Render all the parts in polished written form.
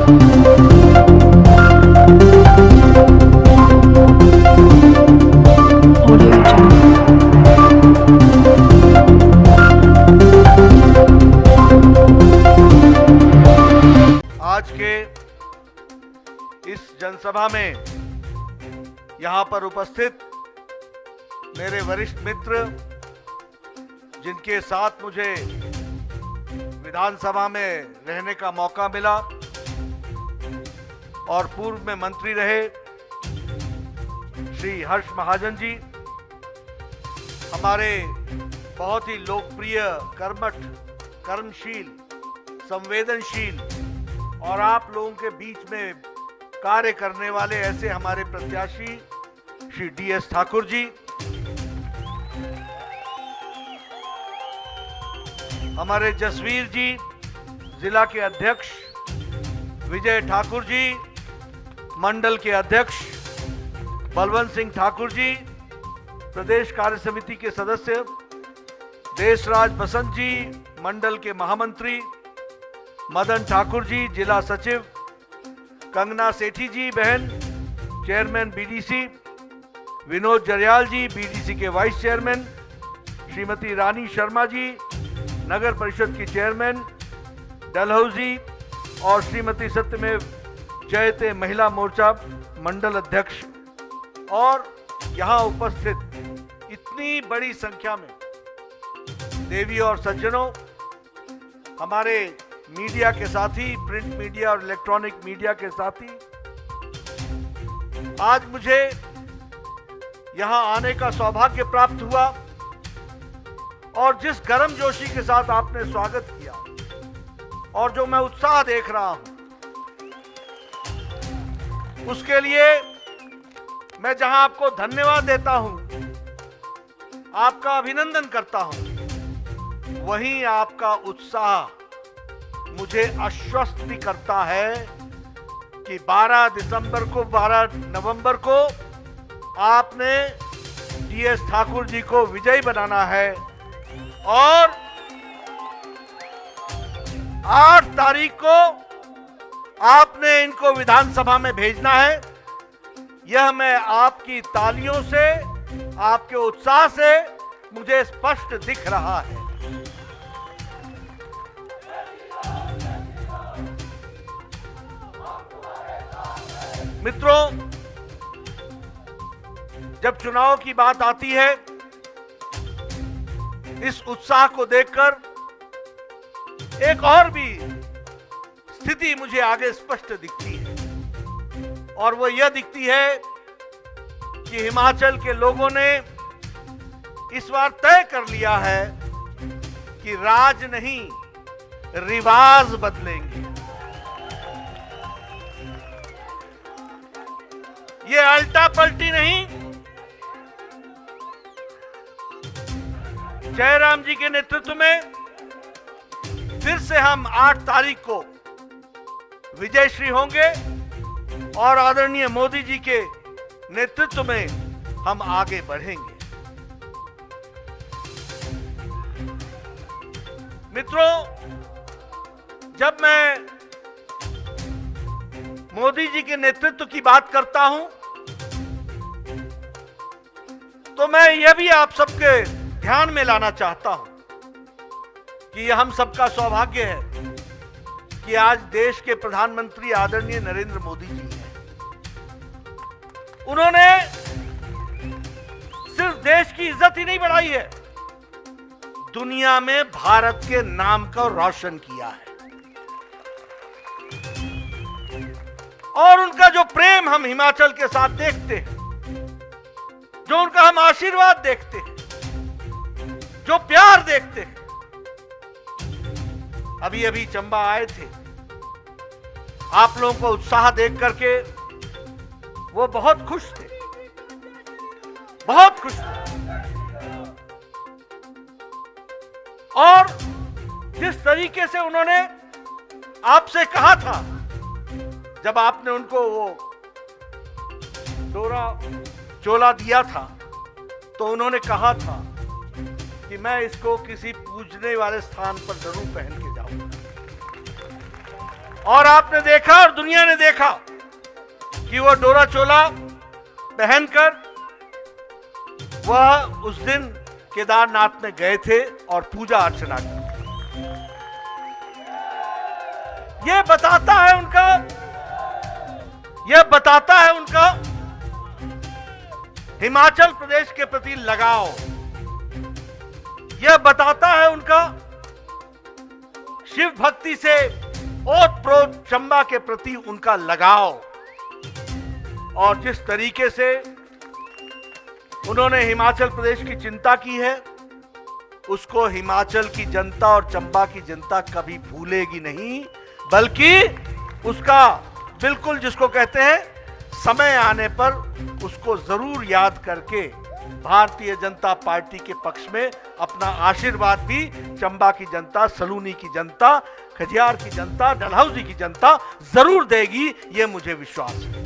आज के इस जनसभा में यहाँ पर उपस्थित मेरे वरिष्ठ मित्र, जिनके साथ मुझे विधानसभा में रहने का मौका मिला और पूर्व में मंत्री रहे श्री हर्ष महाजन जी, हमारे बहुत ही लोकप्रिय, कर्मठ, कर्मशील, संवेदनशील और आप लोगों के बीच में कार्य करने वाले ऐसे हमारे प्रत्याशी श्री DS ठाकुर जी, हमारे जसवीर जी, जिला के अध्यक्ष विजय ठाकुर जी, मंडल के अध्यक्ष बलवंत सिंह ठाकुर जी, प्रदेश कार्य समिति के सदस्य देशराज बसंत जी, मंडल के महामंत्री मदन ठाकुर जी, जिला सचिव कंगना सेठी जी बहन, चेयरमैन BDC विनोद जरयाल जी, BDC के वाइस चेयरमैन श्रीमती रानी शर्मा जी, नगर परिषद की चेयरमैन डलहौजी और श्रीमती सत्यमेव जयते महिला मोर्चा मंडल अध्यक्ष, और यहाँ उपस्थित इतनी बड़ी संख्या में देवी और सज्जनों, हमारे मीडिया के साथी, प्रिंट मीडिया और इलेक्ट्रॉनिक मीडिया के साथी, आज मुझे यहां आने का सौभाग्य प्राप्त हुआ और जिस गर्मजोशी के साथ आपने स्वागत किया और जो मैं उत्साह देख रहा हूं, उसके लिए मैं जहां आपको धन्यवाद देता हूं, आपका अभिनंदन करता हूं, वहीं आपका उत्साह मुझे आश्वस्त भी करता है कि 12 नवंबर को आपने DS ठाकुर जी को विजयी बनाना है और 8 तारीख को आपने इनको विधानसभा में भेजना है। यह मैं आपकी तालियों से, आपके उत्साह से मुझे स्पष्ट दिख रहा है। मित्रों, जब चुनाव की बात आती है, इस उत्साह को देखकर एक और भी स्थिति मुझे आगे स्पष्ट दिखती है और वो यह दिखती है कि हिमाचल के लोगों ने इस बार तय कर लिया है कि राज नहीं, रिवाज बदलेंगे। ये अल्टा पलटी नहीं, जयराम जी के नेतृत्व में फिर से हम 8 तारीख को विजयश्री होंगे और आदरणीय मोदी जी के नेतृत्व में हम आगे बढ़ेंगे। मित्रों, जब मैं मोदी जी के नेतृत्व की बात करता हूं, तो मैं यह भी आप सबके ध्यान में लाना चाहता हूं कि यह हम सबका सौभाग्य है कि आज देश के प्रधानमंत्री आदरणीय नरेंद्र मोदी जी हैं। उन्होंने सिर्फ देश की इज्जत ही नहीं बढ़ाई है, दुनिया में भारत के नाम को रोशन किया है। और उनका जो प्रेम हम हिमाचल के साथ देखते हैं, जो उनका हम आशीर्वाद देखते हैं, जो प्यार देखते हैं। अभी अभी चंबा आए थे, आप लोगों को उत्साह देख करके वो बहुत खुश थे, बहुत खुश थे। और जिस तरीके से उन्होंने आपसे कहा था, जब आपने उनको वो डोरा चोला दिया था, तो उन्होंने कहा था कि मैं इसको किसी पूजने वाले स्थान पर जरूर पहन के जाऊंगा। और आपने देखा और दुनिया ने देखा कि वो डोरा चोला पहनकर वह उस दिन केदारनाथ में गए थे और पूजा अर्चना की। यह बताता है उनका हिमाचल प्रदेश के प्रति लगाव। यह बताता है उनका शिव भक्ति से ओतप्रोत चंबा के प्रति उनका लगाव। और जिस तरीके से उन्होंने हिमाचल प्रदेश की चिंता की है, उसको हिमाचल की जनता और चंबा की जनता कभी भूलेगी नहीं, बल्कि उसका बिल्कुल जिसको कहते हैं समय आने पर उसको जरूर याद करके भारतीय जनता पार्टी के पक्ष में अपना आशीर्वाद भी चंबा की जनता, सलूनी की जनता, खजियार की जनता, डलहौजी की जनता जरूर देगी, यह मुझे विश्वास है।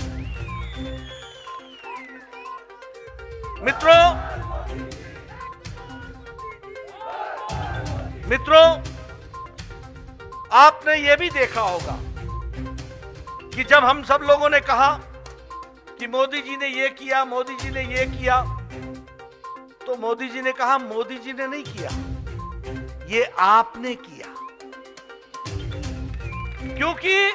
मित्रों, आपने यह भी देखा होगा कि जब हम सब लोगों ने कहा कि मोदी जी ने ये किया, मोदी जी ने ये किया, तो मोदी जी ने कहा मोदी जी ने नहीं किया, ये आपने किया। क्योंकि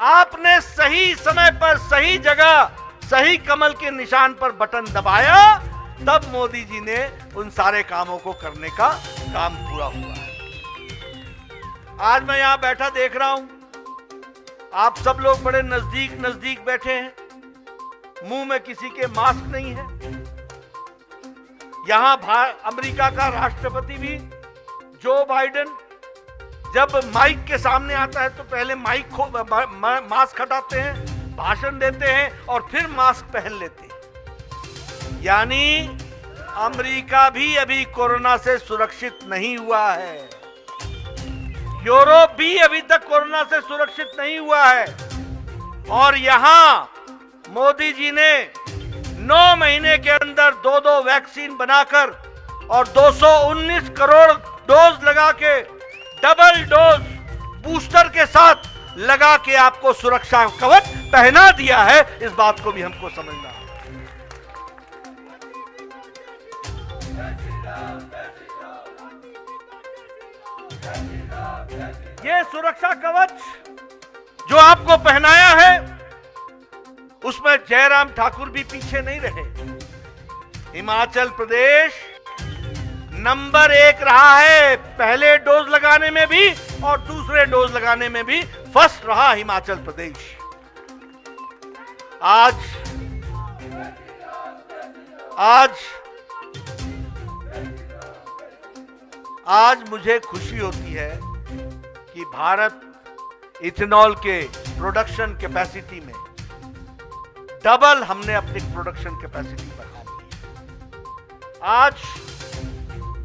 आपने सही समय पर सही जगह सही कमल के निशान पर बटन दबाया, तब मोदी जी ने उन सारे कामों को करने का काम पूरा हुआ है। आज मैं यहां बैठा देख रहा हूं, आप सब लोग बड़े नजदीक बैठे हैं, मुंह में किसी के मास्क नहीं है। यहां अमेरिका का राष्ट्रपति भी जो बाइडेन जब माइक के सामने आता है तो पहले मास्क हटाते हैं, भाषण देते हैं और फिर मास्क पहन लेते हैं। यानी अमेरिका भी अभी कोरोना से सुरक्षित नहीं हुआ है, यूरोप भी अभी तक कोरोना से सुरक्षित नहीं हुआ है। और यहां मोदी जी ने 9 महीने के अंदर 2 वैक्सीन बनाकर और 219 करोड़ डोज लगा के, डबल डोज बूस्टर के साथ लगा के आपको सुरक्षा कवच पहना दिया है। इस बात को भी हमको समझना है। ये सुरक्षा कवच जो आपको पहनाया है, उसमें जयराम ठाकुर भी पीछे नहीं रहे। हिमाचल प्रदेश नंबर 1 रहा है, पहले डोज लगाने में भी और दूसरे डोज लगाने में भी फर्स्ट रहा हिमाचल प्रदेश। आज मुझे खुशी होती है कि भारत इथेनॉल के प्रोडक्शन कैपेसिटी में डबल हमने अपनी प्रोडक्शन कैपेसिटी बढ़ा दी है। आज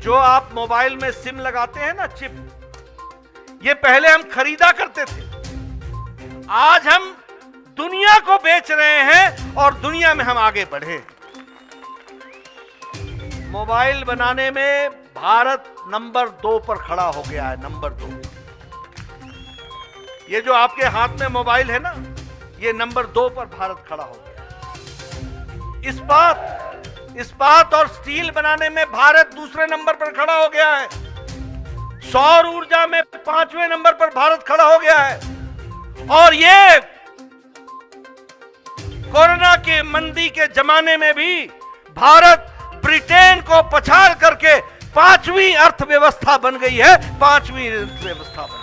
जो आप मोबाइल में सिम लगाते हैं ना, चिप, ये पहले हम खरीदा करते थे, आज हम दुनिया को बेच रहे हैं और दुनिया में हम आगे बढ़े। मोबाइल बनाने में भारत नंबर 2 पर खड़ा हो गया है, नंबर 2। ये जो आपके हाथ में मोबाइल है ना, ये नंबर 2 पर भारत खड़ा हो गया। इस्पात और स्टील बनाने में भारत दूसरे नंबर पर खड़ा हो गया है। सौर ऊर्जा में 5वें नंबर पर भारत खड़ा हो गया है। और ये कोरोना के मंदी के जमाने में भी भारत ब्रिटेन को पछाड़ करके 5वीं अर्थव्यवस्था बन गई है, 5वीं अर्थव्यवस्था बन गई।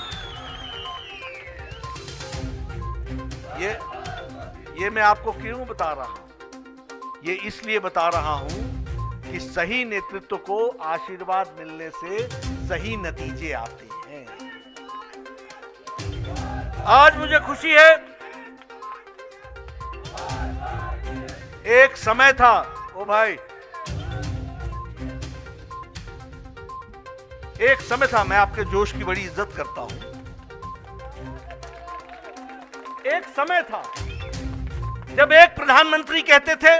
ये मैं आपको क्यों बता रहा हूं? ये इसलिए बता रहा हूं कि सही नेतृत्व को आशीर्वाद मिलने से सही नतीजे आते हैं। आज मुझे खुशी है, एक समय था, ओ भाई, एक समय था, मैं आपके जोश की बड़ी इज्जत करता हूं। एक समय था जब एक प्रधानमंत्री कहते थे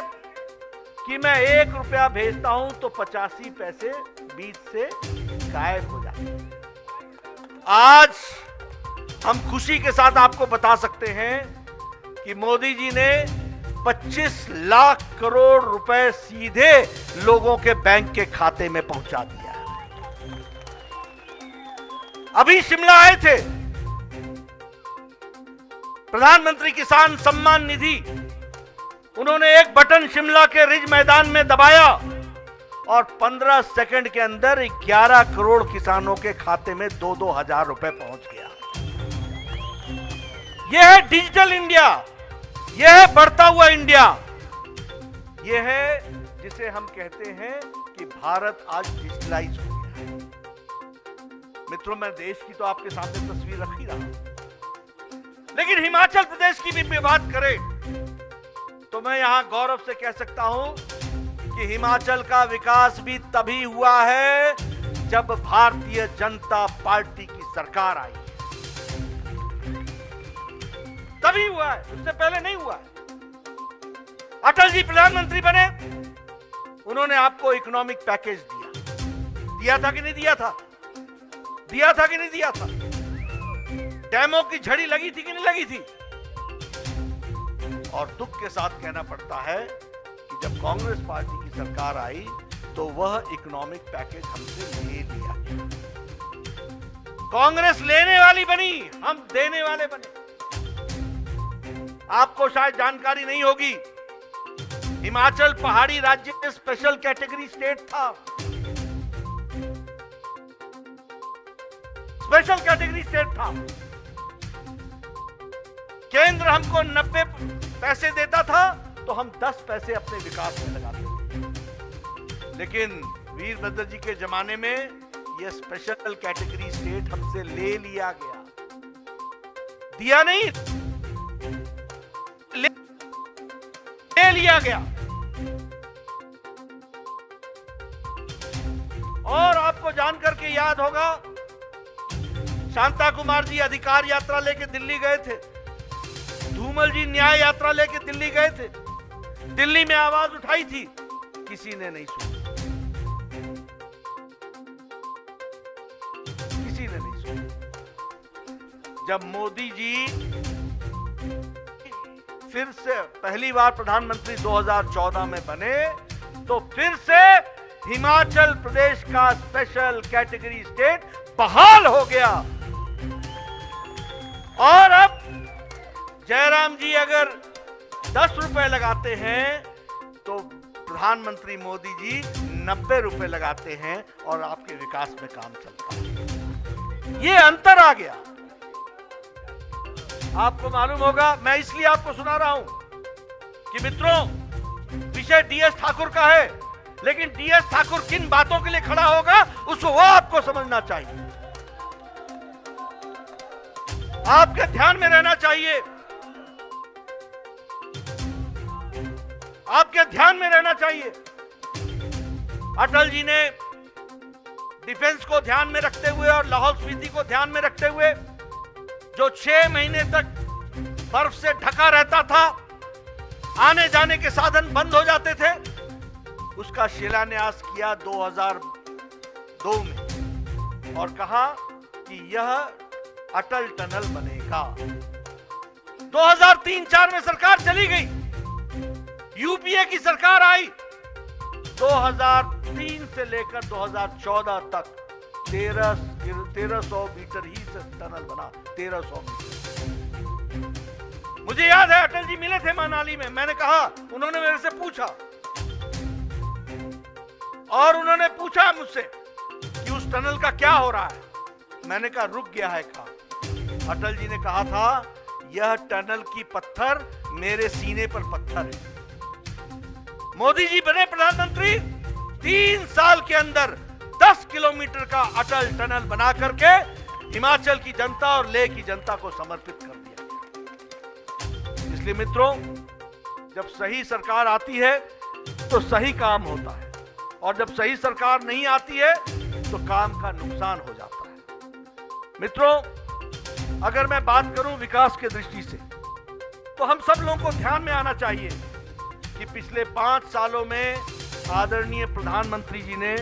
कि मैं 1 रुपया भेजता हूं तो 85 पैसे बीच से गायब हो जाते। आज हम खुशी के साथ आपको बता सकते हैं कि मोदी जी ने 25 लाख करोड़ रुपए सीधे लोगों के बैंक के खाते में पहुंचा दिया। अभी शिमला आए थे, प्रधानमंत्री किसान सम्मान निधि, उन्होंने एक बटन शिमला के रिज मैदान में दबाया और 15 सेकंड के अंदर 11 करोड़ किसानों के खाते में 2-2 हजार रुपए पहुंच गया। यह है डिजिटल इंडिया, यह है बढ़ता हुआ इंडिया, यह है जिसे हम कहते हैं कि भारत आज डिजिटलाइज हो गया है। मित्रों, मैं देश की तो आपके सामने तस्वीर रख ही रहा हूं, लेकिन हिमाचल प्रदेश की भी बात करें तो मैं यहां गौरव से कह सकता हूं कि हिमाचल का विकास भी तभी हुआ है जब भारतीय जनता पार्टी की सरकार आई, तभी हुआ है, उससे पहले नहीं हुआ है। अटल जी प्रधानमंत्री बने, उन्होंने आपको इकोनॉमिक पैकेज दिया था कि नहीं दिया था? दिया था कि नहीं दिया था? डैमों की झड़ी लगी थी कि नहीं लगी थी? और दुख के साथ कहना पड़ता है कि जब कांग्रेस पार्टी की सरकार आई तो वह इकोनॉमिक पैकेज हमसे ले लिया गया। कांग्रेस लेने वाली बनी, हम देने वाले बने। आपको शायद जानकारी नहीं होगी, हिमाचल पहाड़ी राज्य में स्पेशल कैटेगरी स्टेट था, स्पेशल कैटेगरी स्टेट था। केंद्र हमको 90 पैसे देता था तो हम 10 पैसे अपने विकास में लगाते थे, लेकिन वीरभद्र जी के जमाने में यह स्पेशल कैटेगरी स्टेट हमसे ले लिया गया। दिया नहीं, ले लिया गया। और आपको जानकर के याद होगा, शांता कुमार जी अधिकार यात्रा लेके दिल्ली गए थे, धूमल जी न्याय यात्रा लेके दिल्ली गए थे, दिल्ली में आवाज उठाई थी, किसी ने नहीं सुनी, किसी ने नहीं सुनी। जब मोदी जी फिर से पहली बार प्रधानमंत्री 2014 में बने तो फिर से हिमाचल प्रदेश का स्पेशल कैटेगरी स्टेट बहाल हो गया। और अब जयराम जी अगर 10 रुपए लगाते हैं तो प्रधानमंत्री मोदी जी 90 रुपए लगाते हैं और आपके विकास में काम चलता है। ये अंतर आ गया। आपको मालूम होगा, मैं इसलिए आपको सुना रहा हूं कि मित्रों, विषय डीएस ठाकुर का है, लेकिन डीएस ठाकुर किन बातों के लिए खड़ा होगा उसको वो आपको समझना चाहिए, आपके ध्यान में रहना चाहिए, आपके ध्यान में रहना चाहिए। अटल जी ने डिफेंस को ध्यान में रखते हुए और लाहौल स्पीति को ध्यान में रखते हुए जो 6 महीने तक बर्फ से ढका रहता था, आने जाने के साधन बंद हो जाते थे, उसका शिलान्यास किया 2002 में और कहा कि यह अटल टनल बनेगा। 2003-4 में सरकार चली गई, यूपीए की सरकार आई, 2003 से लेकर 2014 तक 1300 मीटर ही से टनल बना, 1300 मीटर। मुझे याद है अटल जी मिले थे मनाली में, मैंने कहा, उन्होंने मेरे से पूछा और उन्होंने पूछा मुझसे कि उस टनल का क्या हो रहा है। मैंने कहा रुक गया है काम। अटल जी ने कहा था यह टनल की पत्थर मेरे सीने पर पत्थर है। मोदी जी बने प्रधानमंत्री, 3 साल के अंदर 10 किलोमीटर का अटल टनल बना करके हिमाचल की जनता और लेह की जनता को समर्पित कर दिया। इसलिए मित्रों, जब सही सरकार आती है तो सही काम होता है, और जब सही सरकार नहीं आती है तो काम का नुकसान हो जाता है। मित्रों, अगर मैं बात करूं विकास के दृष्टि से, तो हम सब लोगों को ध्यान में आना चाहिए कि पिछले 5 सालों में आदरणीय प्रधानमंत्री जी ने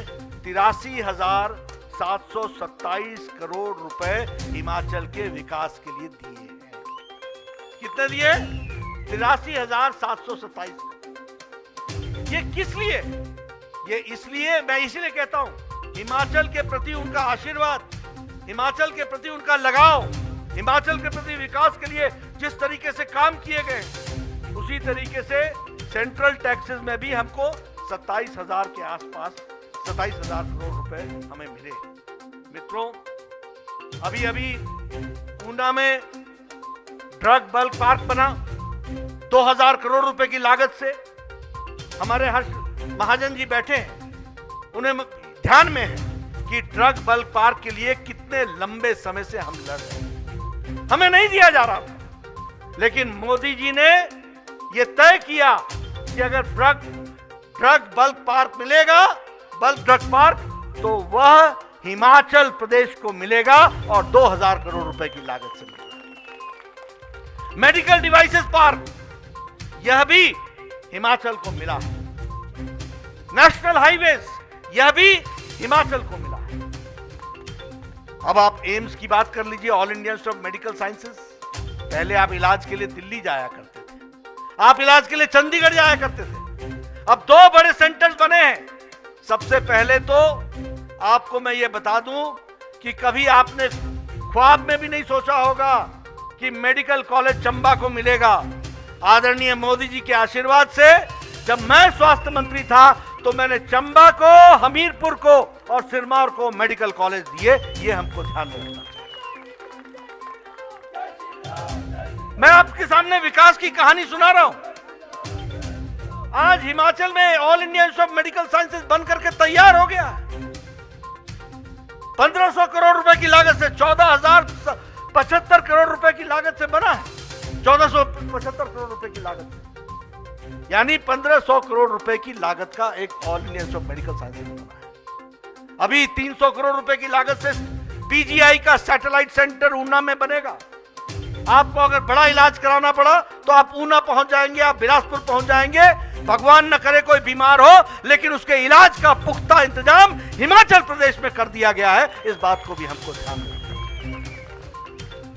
83,000 727 करोड़ रुपए हिमाचल के विकास के लिए दिए हैं। कितने दिए? 83,727। ये किस लिए? ये इसलिए, मैं इसीलिए कहता हूं, हिमाचल के प्रति उनका आशीर्वाद, हिमाचल के प्रति उनका लगाव, हिमाचल के प्रति विकास के लिए जिस तरीके से काम किए गए, उसी तरीके से सेंट्रल टैक्सेस में भी हमको 27,000 के आसपास 27,000 करोड़ रुपए हमें मिले। मित्रों, अभी अभी ऊना में ड्रग बल्क पार्क बना 2,000 करोड़ रुपए की लागत से। हमारे हर्ष महाजन जी बैठे हैं, उन्हें ध्यान में है कि ड्रग बल्क पार्क के लिए कितने लंबे समय से हम लड़ रहे हैं, हमें नहीं दिया जा रहा था, लेकिन मोदी जी ने यह तय किया कि अगर ड्रग बल्क पार्क मिलेगा, बल्क ड्रग पार्क, तो वह हिमाचल प्रदेश को मिलेगा और 2,000 करोड़ रुपए की लागत से मिलेगा। मेडिकल डिवाइसेस पार्क, यह भी हिमाचल को मिला है। नेशनल हाईवेज, यह भी हिमाचल को मिला है। अब आप एम्स की बात कर लीजिए, all India institute of medical sciences. पहले आप इलाज के लिए दिल्ली जाया करते थे, आप इलाज के लिए चंडीगढ़ जाया करते थे। अब 2 बड़े सेंटर्स बने हैं। सबसे पहले तो आपको मैं ये बता दूं कि कभी आपने ख्वाब में भी नहीं सोचा होगा कि मेडिकल कॉलेज चंबा को मिलेगा। आदरणीय मोदी जी के आशीर्वाद से जब मैं स्वास्थ्य मंत्री था तो मैंने चंबा को, हमीरपुर को और सिरमौर को मेडिकल कॉलेज दिए। ये हमको ध्यान में रखना चाहिए। मैं आपके सामने विकास की कहानी सुना रहा हूं। आज हिमाचल में all India institute of medical sciences बन करके तैयार हो गया है। 1500 करोड़ रुपए की लागत से 14,075 करोड़ रुपए की लागत से बना है। 1475 करोड़ रुपए की लागत से, यानी 1500 करोड़ रुपए की लागत का एक all India institute of medical sciences बना है। अभी 300 करोड़ रुपए की लागत से पीजीआई का सैटेलाइट सेंटर ऊना में बनेगा। आपको अगर बड़ा इलाज कराना पड़ा तो आप ऊना पहुंच जाएंगे, आप बिलासपुर पहुंच जाएंगे। भगवान न करे कोई बीमार हो, लेकिन उसके इलाज का पुख्ता इंतजाम हिमाचल प्रदेश में कर दिया गया है। इस बात को भी हमको ध्यान में रखना है।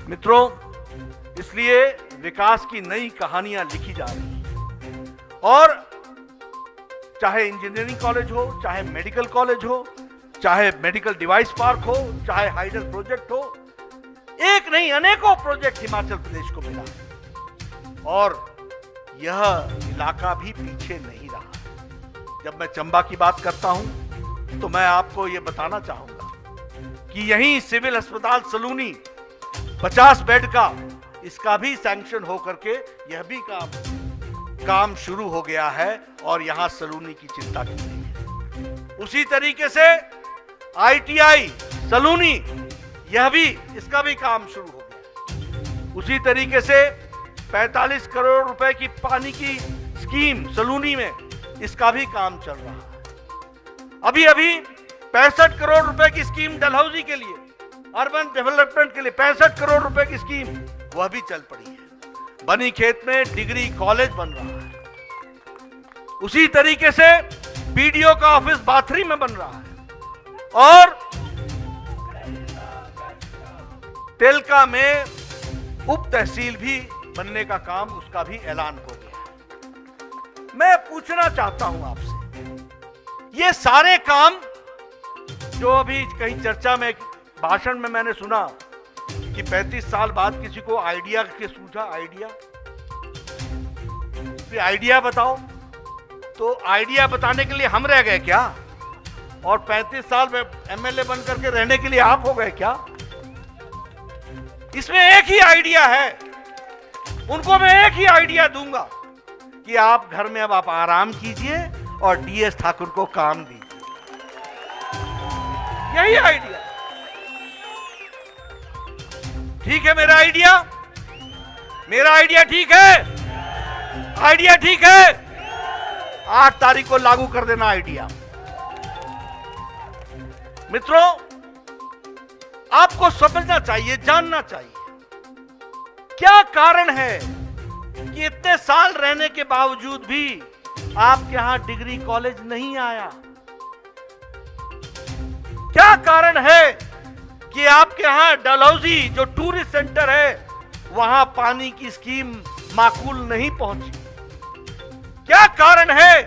मित्रों, इसलिए विकास की नई कहानियां लिखी जा रही हैं, और चाहे इंजीनियरिंग कॉलेज हो, चाहे मेडिकल कॉलेज हो, चाहे मेडिकल डिवाइस पार्क हो, चाहे हाइडल प्रोजेक्ट हो, एक नहीं अनेकों प्रोजेक्ट हिमाचल प्रदेश को मिला है। और यह इलाका भी पीछे नहीं रहा। जब मैं चंबा की बात करता हूं तो मैं आपको यह बताना चाहूंगा कि यहीं सिविल अस्पताल सलूनी 50 बेड का, इसका भी सैंक्शन होकर के यह भी काम शुरू हो गया है और यहां सलूनी की चिंता की गई है। उसी तरीके से ITI सलूनी, यह भी, इसका भी काम शुरू हो गया। उसी तरीके से 45 करोड़ रुपए की पानी की स्कीम सलूनी में, इसका भी काम चल रहा है। अभी अभी 65 करोड़ रुपए की स्कीम डलहौजी के लिए, अर्बन डेवलपमेंट के लिए 65 करोड़ रुपए की स्कीम, वह भी चल पड़ी है। बनीखेत में डिग्री कॉलेज बन रहा है। उसी तरीके से बीडीओ का ऑफिस बाथरी में बन रहा है, और तेलका में उप तहसील भी बनने का काम, उसका भी ऐलान हो गया। मैं पूछना चाहता हूं आपसे, ये सारे काम जो अभी कहीं चर्चा में, भाषण में मैंने सुना कि 35 साल बाद किसी को आइडिया के सूझा, आइडिया बताओ, तो आइडिया बताने के लिए हम रह गए क्या? और 35 साल में एमएलए बन करके रहने के लिए आप हो गए क्या? इसमें एक ही आइडिया है। उनको मैं एक ही आइडिया दूंगा कि आप घर में अब आप आराम कीजिए और डीएस ठाकुर को काम दीजिए। यही आइडिया ठीक है। मेरा आइडिया ठीक है। आइडिया ठीक है। 8 तारीख को लागू कर देना आइडिया। मित्रों, आपको समझना चाहिए, जानना चाहिए, क्या कारण है कि इतने साल रहने के बावजूद भी आपके यहां डिग्री कॉलेज नहीं आया? क्या कारण है कि आपके यहां डलहौजी जो टूरिस्ट सेंटर है वहां पानी की स्कीम माकूल नहीं पहुंची? क्या कारण है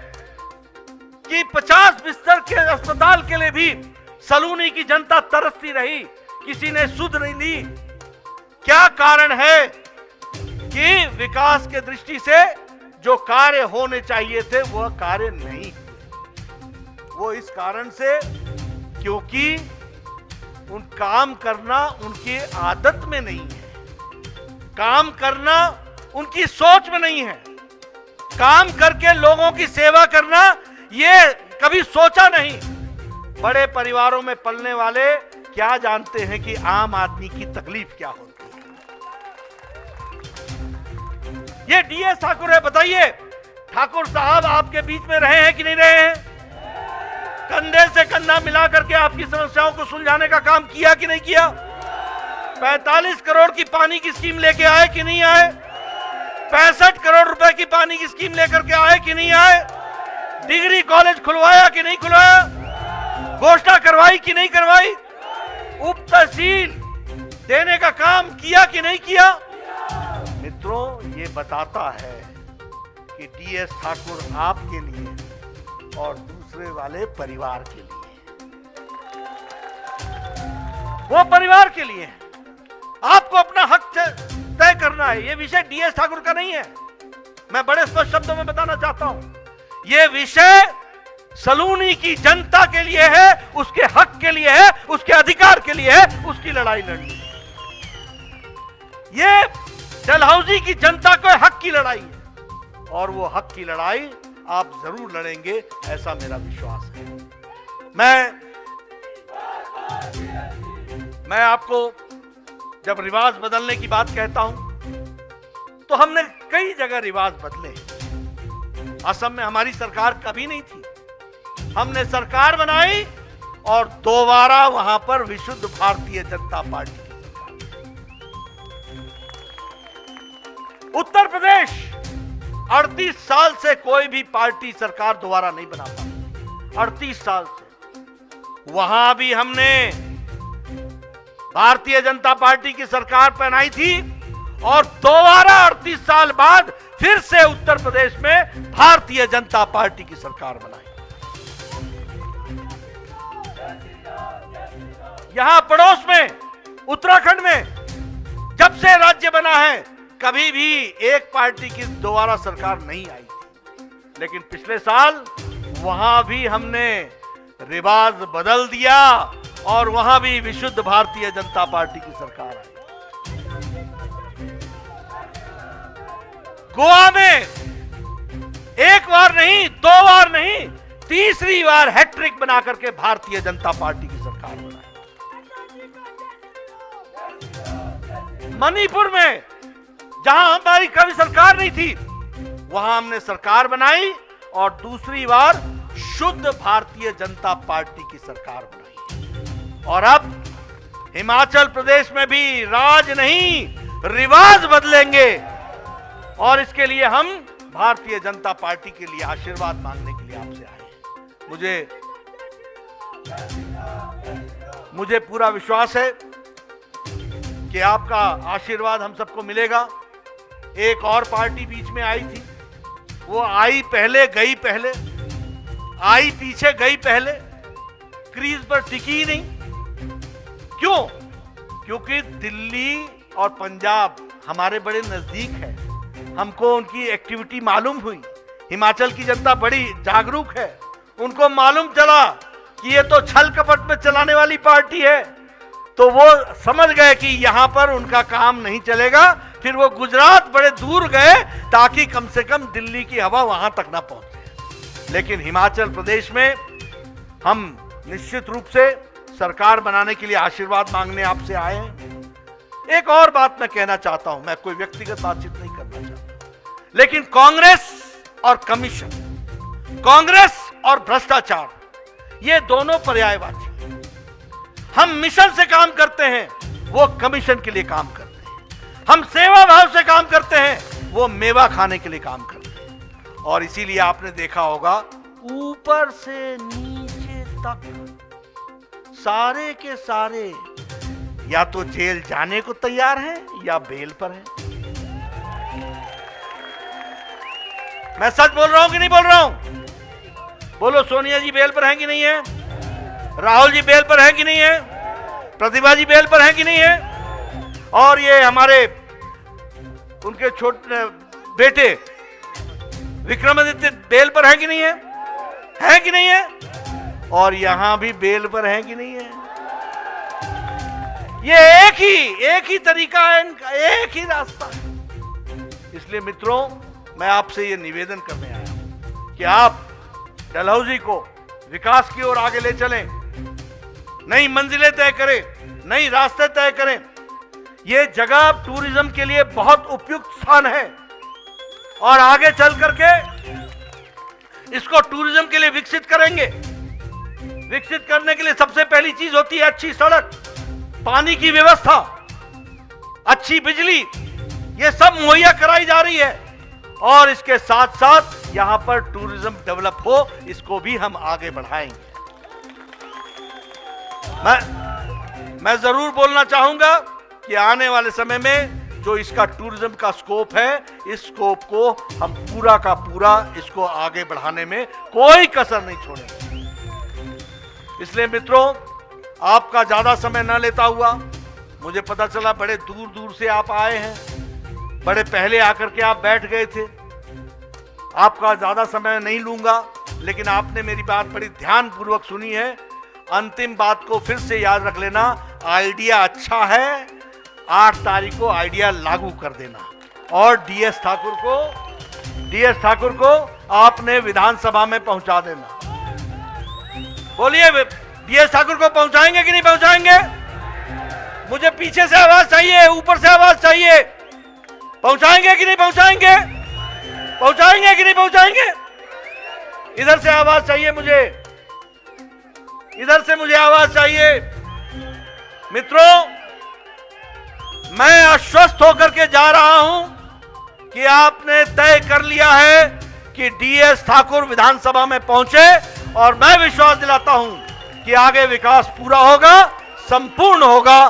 कि 50 बिस्तर के अस्पताल के लिए भी सलूनी की जनता तरसती रही, किसी ने सुध नहीं ली? क्या कारण है कि विकास के दृष्टि से जो कार्य होने चाहिए थे वह कार्य नहीं हुए? वो इस कारण से क्योंकि उन काम करना उनकी आदत में नहीं है, काम करना उनकी सोच में नहीं है, काम करके लोगों की सेवा करना ये कभी सोचा नहीं। बड़े परिवारों में पलने वाले क्या जानते हैं कि आम आदमी की तकलीफ क्या होती है? ये डीएस ठाकुर है, बताइए ठाकुर साहब आपके बीच में रहे हैं कि नहीं रहे हैं? कंधे से कंधा मिला करके आपकी समस्याओं को सुलझाने का काम किया कि नहीं किया? 45 करोड़ की पानी की स्कीम लेके आए कि नहीं आए? 65 करोड़ रुपए की पानी की स्कीम लेकर के आए कि नहीं आए? डिग्री कॉलेज खुलवाया कि नहीं खुलवाया? घोषणा करवाई कि नहीं करवाई? उप तहसील देने का काम किया कि नहीं किया? मित्रों, ये बताता है कि डीएस ठाकुर आपके लिए और दूसरे वाले परिवार के लिए, वो परिवार के लिए है। आपको अपना हक तय करना है। यह विषय डीएस ठाकुर का नहीं है। मैं बड़े स्पष्ट शब्दों में बताना चाहता हूं, यह विषय सलूनी की जनता के लिए है, उसके हक के लिए है, उसके अधिकार के लिए है, उसकी लड़ाई लड़नी है। यह डलहौजी की जनता को हक की लड़ाई है और वो हक की लड़ाई आप जरूर लड़ेंगे, ऐसा मेरा विश्वास है। मैं आपको जब रिवाज बदलने की बात कहता हूं तो हमने कई जगह रिवाज बदले। असम में हमारी सरकार कभी नहीं थी, हमने सरकार बनाई और दोबारा वहां पर विशुद्ध भारतीय जनता पार्टी की सरकार। उत्तर प्रदेश 38 साल से कोई भी पार्टी सरकार दोबारा नहीं बना पाई, 38 साल से। वहां भी हमने भारतीय जनता पार्टी की सरकार बनाई थी और दोबारा 38 साल बाद फिर से उत्तर प्रदेश में भारतीय जनता पार्टी की सरकार बनाई। यहां पड़ोस में उत्तराखंड में जब से राज्य बना है कभी भी एक पार्टी की दोबारा सरकार नहीं आई थी, लेकिन पिछले साल वहां भी हमने रिवाज बदल दिया और वहां भी विशुद्ध भारतीय जनता पार्टी की सरकार आई। गोवा में एक बार नहीं, दो बार नहीं, तीसरी बार हैट्रिक बना करके भारतीय जनता पार्टी की सरकार बनाई। मणिपुर में जहां हमारी कभी सरकार नहीं थी वहां हमने सरकार बनाई और दूसरी बार शुद्ध भारतीय जनता पार्टी की सरकार बनाई। और अब हिमाचल प्रदेश में भी राज नहीं रिवाज बदलेंगे और इसके लिए हम भारतीय जनता पार्टी के लिए आशीर्वाद मांगने के लिए आपसे आए हैं। मुझे पूरा विश्वास है कि आपका आशीर्वाद हम सबको मिलेगा। एक और पार्टी बीच में आई थी, वो आई पहले गई पहले, आई पीछे गई पहले, क्रीज पर टिकी ही नहीं। क्यों? क्योंकि दिल्ली और पंजाब हमारे बड़े नजदीक है, हमको उनकी एक्टिविटी मालूम हुई। हिमाचल की जनता बड़ी जागरूक है, उनको मालूम चला कि ये तो छल कपट में चलाने वाली पार्टी है, तो वो समझ गए कि यहां पर उनका काम नहीं चलेगा। फिर वो गुजरात बड़े दूर गए ताकि कम से कम दिल्ली की हवा वहां तक ना पहुंचे। लेकिन हिमाचल प्रदेश में हम निश्चित रूप से सरकार बनाने के लिए आशीर्वाद मांगने आपसे आए हैं। एक और बात मैं कहना चाहता हूं, मैं कोई व्यक्तिगत बातचीत नहीं करना चाहता, लेकिन कांग्रेस और कमीशन, कांग्रेस और भ्रष्टाचार, ये दोनों पर्यायवाची हैं। हम मिशन से काम करते हैं, वो कमीशन के लिए काम करते हैं। हम सेवा भाव से काम करते हैं, वो मेवा खाने के लिए काम करते हैं। और इसीलिए आपने देखा होगा ऊपर से नीचे तक सारे के सारे या तो जेल जाने को तैयार हैं या बेल पर हैं। मैं सच बोल रहा हूं कि नहीं बोल रहा हूं? बोलो, सोनिया जी बेल पर हैं कि नहीं है? राहुल जी बेल पर हैं कि नहीं है? प्रतिभा जी बेल पर हैं कि नहीं है? और ये हमारे उनके छोटे बेटे विक्रमादित्य बेल पर हैं कि नहीं है? हैं कि नहीं है? और यहां भी बेल पर हैं कि नहीं है? ये एक ही तरीका है इनका, एक ही रास्ता है। इसलिए मित्रों, मैं आपसे ये निवेदन करने आया हूं कि आप डलहौजी को विकास की ओर आगे ले चलें, नई मंजिलें तय करें, नई रास्ते तय करें। ये जगह टूरिज्म के लिए बहुत उपयुक्त स्थान है और आगे चल करके इसको टूरिज्म के लिए विकसित करेंगे। विकसित करने के लिए सबसे पहली चीज होती है अच्छी सड़क, पानी की व्यवस्था, अच्छी बिजली, ये सब मुहैया कराई जा रही है। और इसके साथ साथ यहां पर टूरिज्म डेवलप हो, इसको भी हम आगे बढ़ाएंगे। मैं जरूर बोलना चाहूंगा कि आने वाले समय में जो इसका टूरिज्म का स्कोप है, इस स्कोप को हम पूरा का पूरा इसको आगे बढ़ाने में कोई कसर नहीं छोड़ेंगे। इसलिए मित्रों, आपका ज्यादा समय न लेता हुआ, मुझे पता चला बड़े दूर दूर से आप आए हैं, बड़े पहले आकर के आप बैठ गए थे। आपका ज्यादा समय नहीं लूंगा, लेकिन आपने मेरी बात बड़ी ध्यानपूर्वक सुनी है। अंतिम बात को फिर से याद रख लेना, आइडिया अच्छा है, 8 तारीख को आइडिया लागू कर देना। और डीएस ठाकुर को आपने विधानसभा में पहुंचा देना। बोलिए, डीएस ठाकुर को पहुंचाएंगे कि नहीं पहुंचाएंगे? मुझे पीछे से आवाज चाहिए, ऊपर से आवाज चाहिए। पहुंचाएंगे कि नहीं पहुंचाएंगे? पहुंचाएंगे कि नहीं पहुंचाएंगे? इधर से आवाज चाहिए मुझे, इधर से मुझे आवाज चाहिए। मित्रों, मैं आश्वस्त होकर के जा रहा हूं कि आपने तय कर लिया है कि डीएस ठाकुर विधानसभा में पहुंचे, और मैं विश्वास दिलाता हूं कि आगे विकास पूरा होगा, संपूर्ण होगा